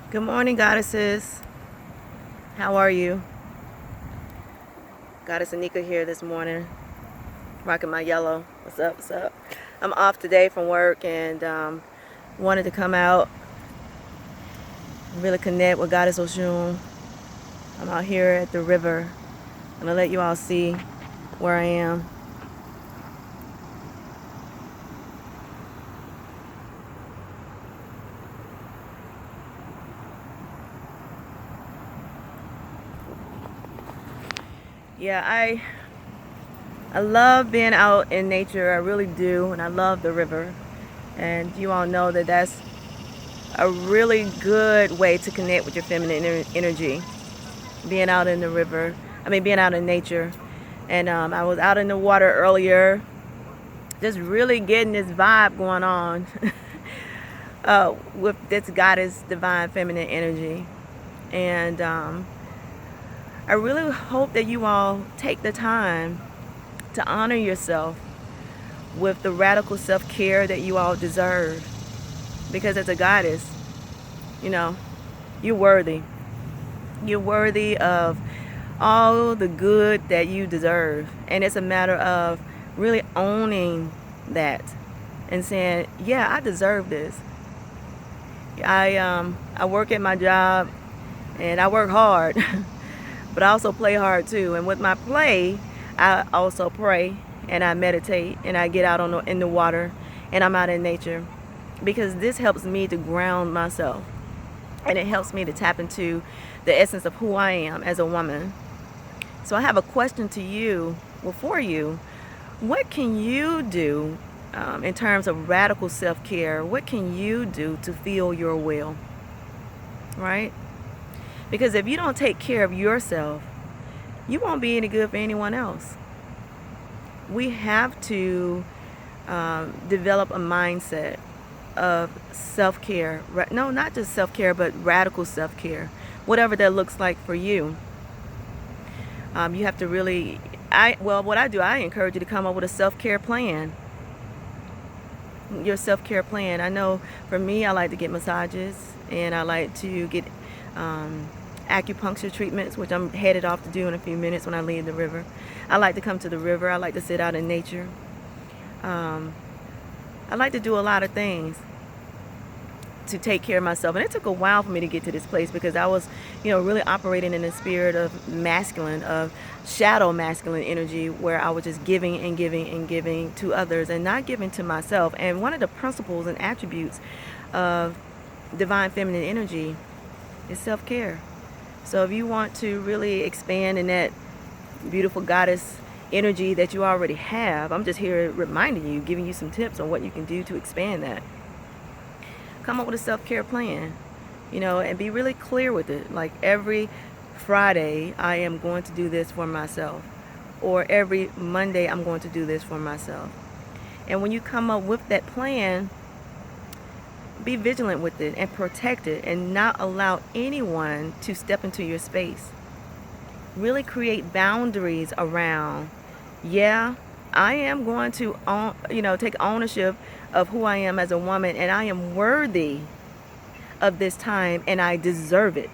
Good morning, goddesses. How are you? Goddess Anika here this morning, rocking my yellow. What's up? What's up? I'm off today from work and wanted to come out, really connect with Goddess Oshun. I'm out here at the river. I'm gonna let you all see where I am. Yeah, I love being out in nature. I really do, and I love the river. And you all know that that's a really good way to connect with your feminine energy. Being out in the river, being out in nature. And I was out in the water earlier, just really getting this vibe going on with this goddess divine feminine energy. And I really hope that you all take the time to honor yourself with the radical self-care that you all deserve. Because as a goddess, you know, you're worthy. You're worthy of all the good that you deserve. And it's a matter of really owning that and saying, yeah, I deserve this. I work at my job and I work hard, but I also play hard too. And with my play, I also pray and I meditate and I get out in the water and I'm out in nature, because this helps me to ground myself and it helps me to tap into the essence of who I am as a woman. So I have a question to you, for you. What can you do in terms of radical self-care? What can you do to feel your will, right? Because if you don't take care of yourself, you won't be any good for anyone else. We have to develop a mindset of self-care. No, not just self-care, but radical self-care, whatever that looks like for you. You have to really, what I do, I encourage you to come up with a self-care plan. Your self-care plan. I know for me, I like to get massages and I like to get acupuncture treatments, which I'm headed off to do in a few minutes when I leave the river. I like to come to the river. I like to sit out in nature. I like to do a lot of things to take care of myself. And it took a while for me to get to this place, because I was, really operating in the spirit of masculine, of shadow masculine energy, where I was just giving and giving and giving to others and not giving to myself. And one of the principles and attributes of divine feminine energy is self-care. So if you want to really expand in that beautiful goddess energy that you already have, I'm just here reminding you, giving you some tips on what you can do to expand that. Come up with a self-care plan, and be really clear with it. Like every Friday, I am going to do this for myself. Or every Monday, I'm going to do this for myself. And when you come up with that plan, be vigilant with it and protect it and not allow anyone to step into your space. Really create boundaries around, I am going to take ownership of who I am as a woman, and I am worthy of this time and I deserve it.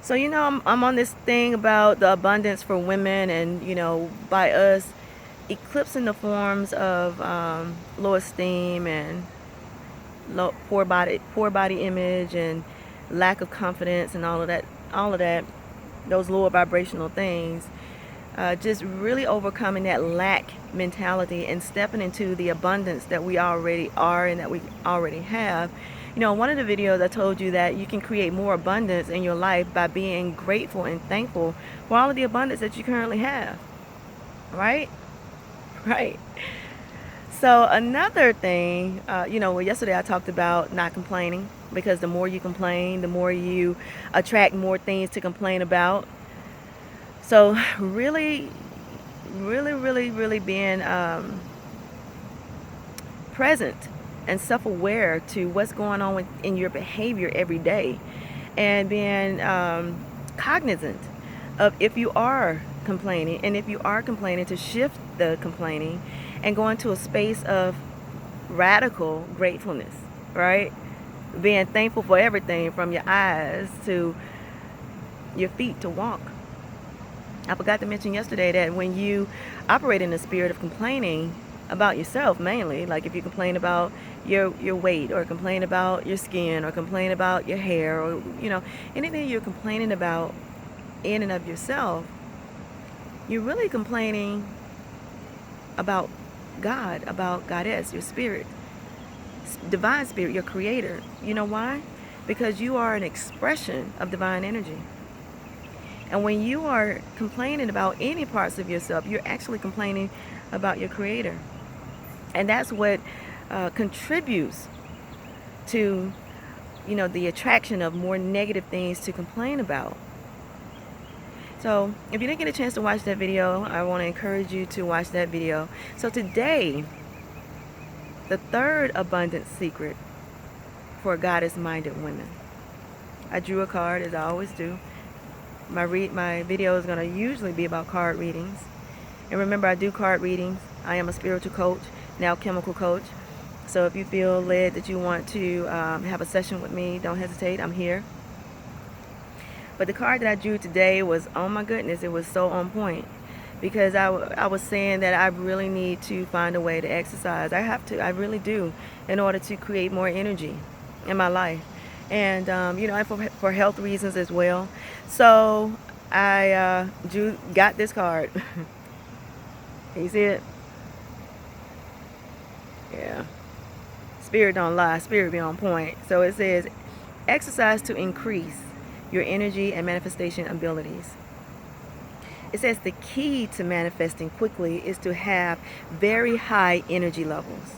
So I'm on this thing about the abundance for women, and by us eclipsing the forms of low esteem and poor body image and lack of confidence and all of that, those lower vibrational things. Just really overcoming that lack mentality and stepping into the abundance that we already are and that we already have. One of the videos I told you that you can create more abundance in your life by being grateful and thankful for all of the abundance that you currently have. Right? Right. So another thing, yesterday I talked about not complaining, because the more you complain, the more you attract more things to complain about. So really being present and self-aware to what's going on in your behavior every day, and being cognizant of if you are complaining, and if you are complaining, to shift the complaining and go into a space of radical gratefulness, right? being thankful for everything from your eyes to your feet to walk. I forgot to mention yesterday that when you operate in the spirit of complaining about yourself, mainly, like if you complain about your weight, or complain about your skin, or complain about your hair, or anything you're complaining about in and of yourself, you're really complaining about God, about Goddess, your spirit, divine spirit, your creator. You know why? Because you are an expression of divine energy. And when you are complaining about any parts of yourself, you're actually complaining about your creator. And that's what contributes to, the attraction of more negative things to complain about. So if you didn't get a chance to watch that video, I want to encourage you to watch that video. So today, the third abundance secret for goddess-minded women. I drew a card, as I always do. My video is going to usually be about card readings. And remember, I do card readings. I am a spiritual coach, now chemical coach. So if you feel led that you want to have a session with me, don't hesitate. I'm here. But the card that I drew today was, oh my goodness, it was so on point. Because I was saying that I really need to find a way to exercise. I really do, in order to create more energy in my life. And, for health reasons as well. So I got this card. Can you see it? Yeah. Spirit don't lie. Spirit be on point. So it says, exercise to increase your energy and manifestation abilities. It says the key to manifesting quickly is to have very high energy levels.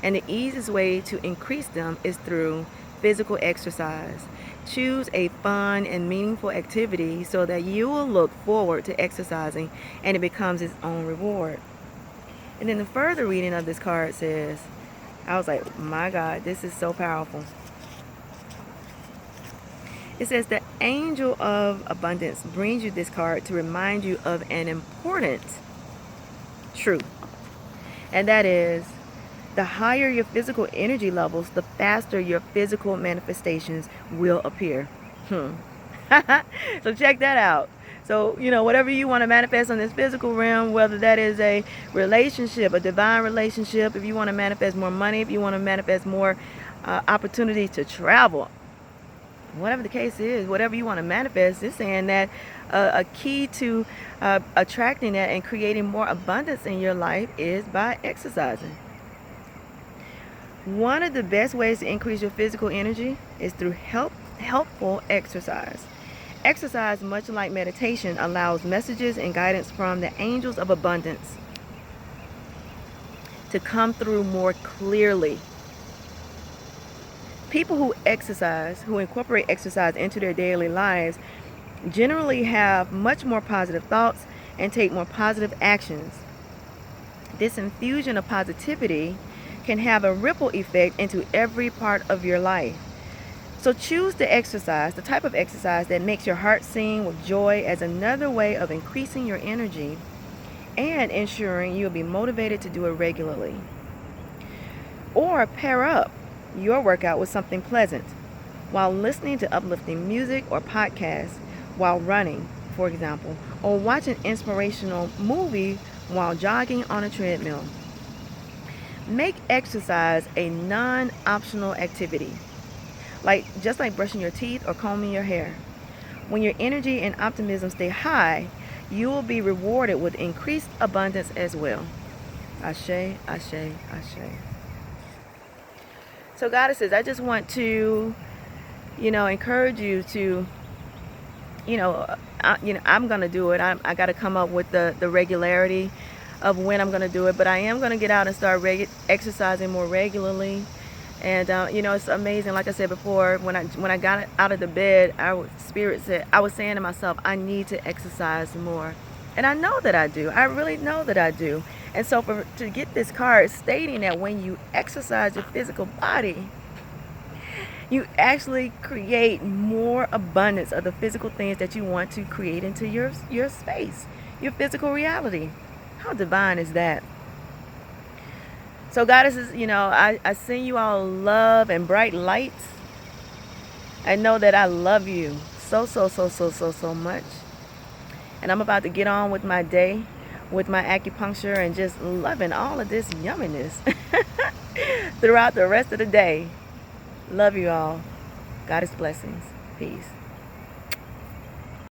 And the easiest way to increase them is through physical exercise. Choose a fun and meaningful activity so that you will look forward to exercising and it becomes its own reward. And then the further reading of this card says, I was like, my God, this is so powerful. It says the angel of abundance brings you this card to remind you of an important truth. And that is, the higher your physical energy levels, the faster your physical manifestations will appear. So check that out. So, whatever you want to manifest on this physical realm, whether that is a relationship, a divine relationship, if you want to manifest more money, if you want to manifest more opportunities to travel, whatever the case is, whatever you want to manifest, it's saying that a key to attracting that and creating more abundance in your life is by exercising. One of the best ways to increase your physical energy is through helpful exercise. Exercise, much like meditation, allows messages and guidance from the angels of abundance to come through more clearly. People who incorporate exercise into their daily lives, generally have much more positive thoughts and take more positive actions. This infusion of positivity can have a ripple effect into every part of your life. So choose the type of exercise that makes your heart sing with joy, as another way of increasing your energy and ensuring you'll be motivated to do it regularly. Or pair up your workout with something pleasant while listening to uplifting music or podcasts while running, for example, or watch an inspirational movie while jogging on a treadmill. Make exercise a non-optional activity, just like brushing your teeth or combing your hair. When your energy and optimism stay high, you will be rewarded with increased abundance as well. Ashe, ashe, ashe. So goddesses, I just want to, encourage you to, I'm going to do it. I got to come up with the regularity of when I'm going to do it, but I am going to get out and start exercising more regularly. And it's amazing. Like I said before, when I got out of the bed, I was saying to myself, I need to exercise more, and I know that I do. I really know that I do. And so to get this card stating that when you exercise your physical body, you actually create more abundance of the physical things that you want to create into your space, your physical reality. How divine is that? So goddesses, I send you all love and bright lights. I know that I love you so, so, so, so, so, so much. And I'm about to get on with my day, with my acupuncture, and just loving all of this yumminess throughout the rest of the day. Love you all. Goddess blessings. Peace.